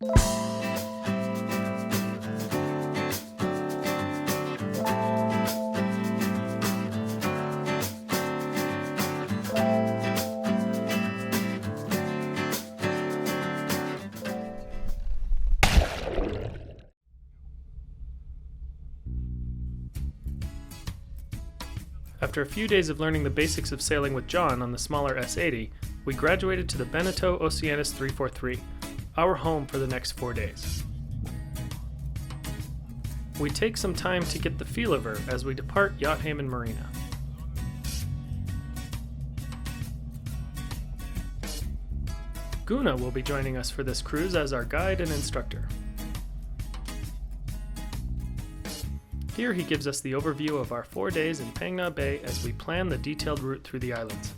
After a few days of learning the basics of sailing with John on the smaller S80, we graduated to the Beneteau Oceanus 343, our home for the next 4 days. We take some time to get the feel of her as we depart Yacht Haven Marina. Guna will be joining us for this cruise as our guide and instructor. Here he gives us the overview of our 4 days in Phang Nga Bay as we plan the detailed route through the islands.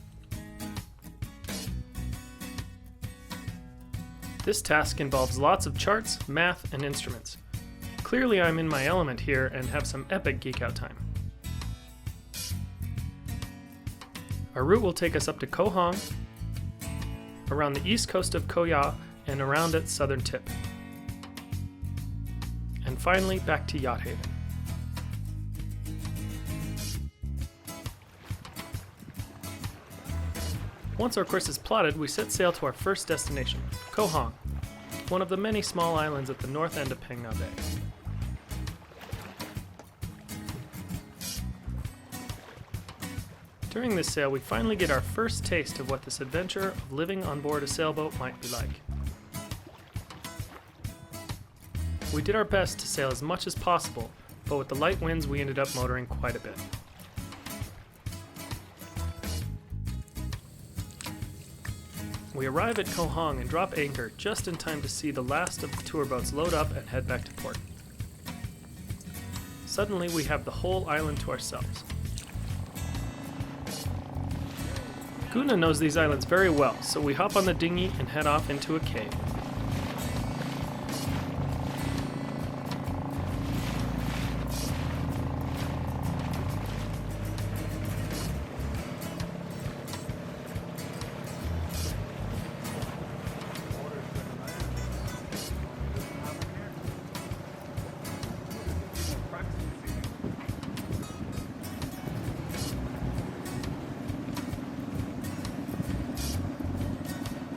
This task involves lots of charts, math, and instruments. Clearly I'm in my element here and have some epic geek out time. Our route will take us up to Ko Hong, around the east coast of Ko Ya, and around its southern tip. And finally back to Yacht Haven. Once our course is plotted, we set sail to our first destination, Ko Hong, one of the many small islands at the north end of Phang Nga Bay. During this sail, we finally get our first taste of what this adventure of living on board a sailboat might be like. We did our best to sail as much as possible, but with the light winds we ended up motoring quite a bit. We arrive at Ko Hong and drop anchor just in time to see the last of the tour boats load up and head back to port. Suddenly we have the whole island to ourselves. Guna knows these islands very well, so we hop on the dinghy and head off into a cave.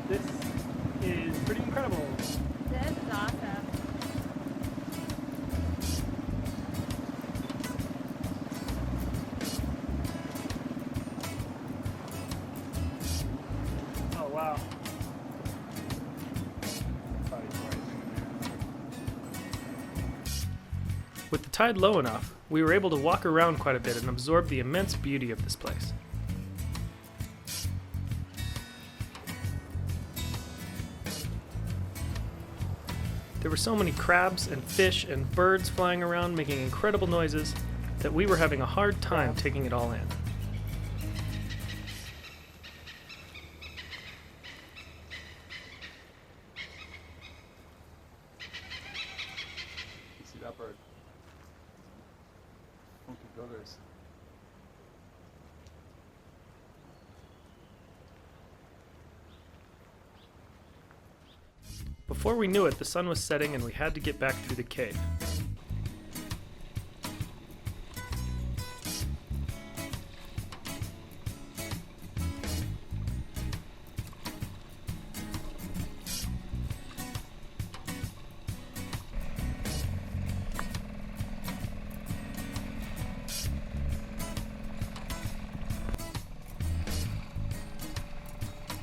This is pretty incredible. This is awesome. Oh wow. With the tide low enough, we were able to walk around quite a bit and absorb the immense beauty of this place. There were so many crabs and fish and birds flying around making incredible noises that we were having a hard time taking it all in. You see that bird? Funky buggers. Before we knew it, the sun was setting and we had to get back through the cave.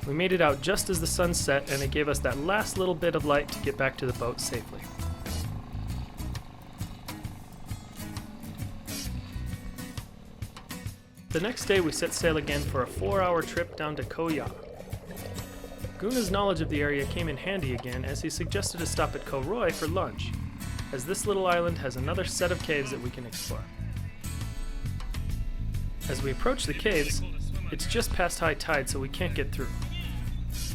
We made it out just as the sun set, and it gave us that last little bit of light to get back to the boat safely. The next day we set sail again for a 4-hour trip down to Ko Ya. Guna's knowledge of the area came in handy again as he suggested a stop at Ko Roi for lunch, as this little island has another set of caves that we can explore. As we approach the caves, it's just past high tide so we can't get through.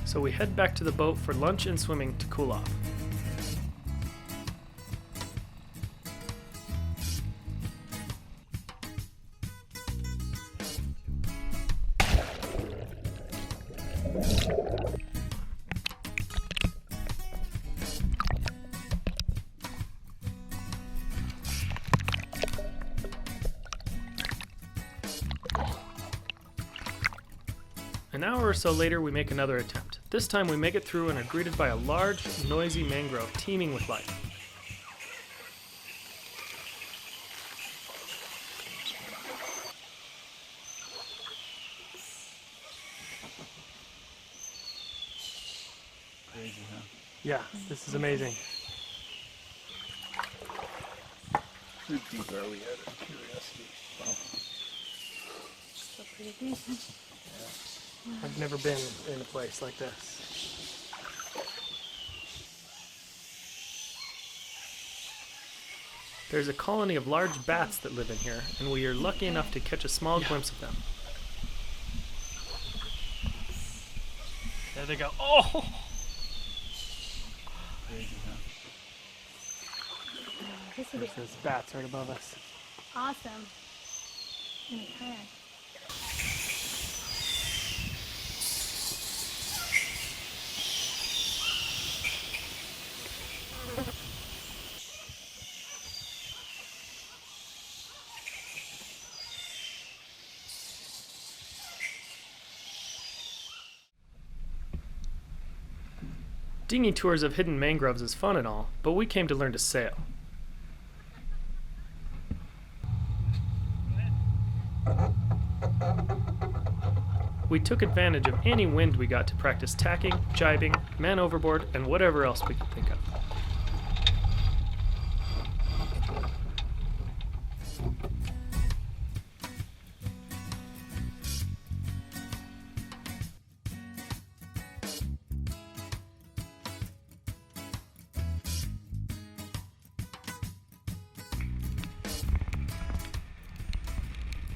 So we head back to the boat for lunch and swimming to cool off. An hour or so later, we make another attempt. This time we make it through and are greeted by a large, noisy mangrove teeming with life. Crazy, huh? Yeah, this is amazing. How deep are we at? Curiosity. Wow. So pretty deep. I've never been in a place like this. There's a colony of large bats that live in here, and we are lucky enough to catch a small glimpse of them. There they go. Oh! Crazy, huh? This would be There's those bats right above us. awesome. In a kayak. Dinghy tours of hidden mangroves is fun and all, but we came to learn to sail. We took advantage of any wind we got to practice tacking, jibing, man overboard, and whatever else we could think of.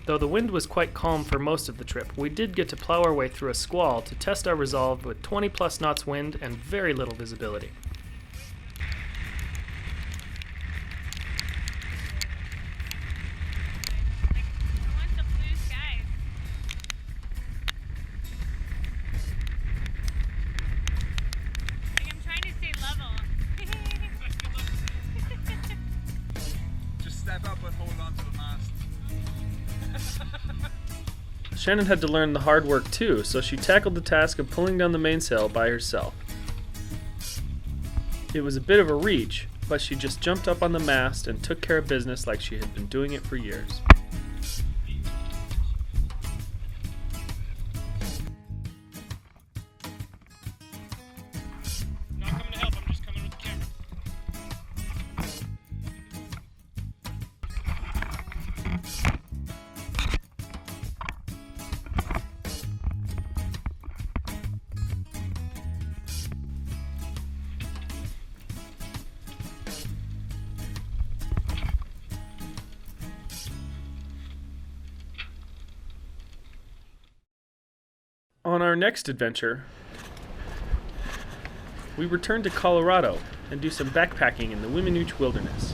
Though the wind was quite calm for most of the trip, we did get to plow our way through a squall to test our resolve with 20 plus knots wind and very little visibility. I want the blue skies. Like I'm trying to stay level. Just step up and hold on to the mast. Shannon had to learn the hard work too, so she tackled the task of pulling down the mainsail by herself. It was a bit of a reach, but she just jumped up on the mast and took care of business like she had been doing it for years. Not coming to help, I'm just coming with the camera. On our next adventure, we return to Colorado and do some backpacking in the Wiminuche Wilderness.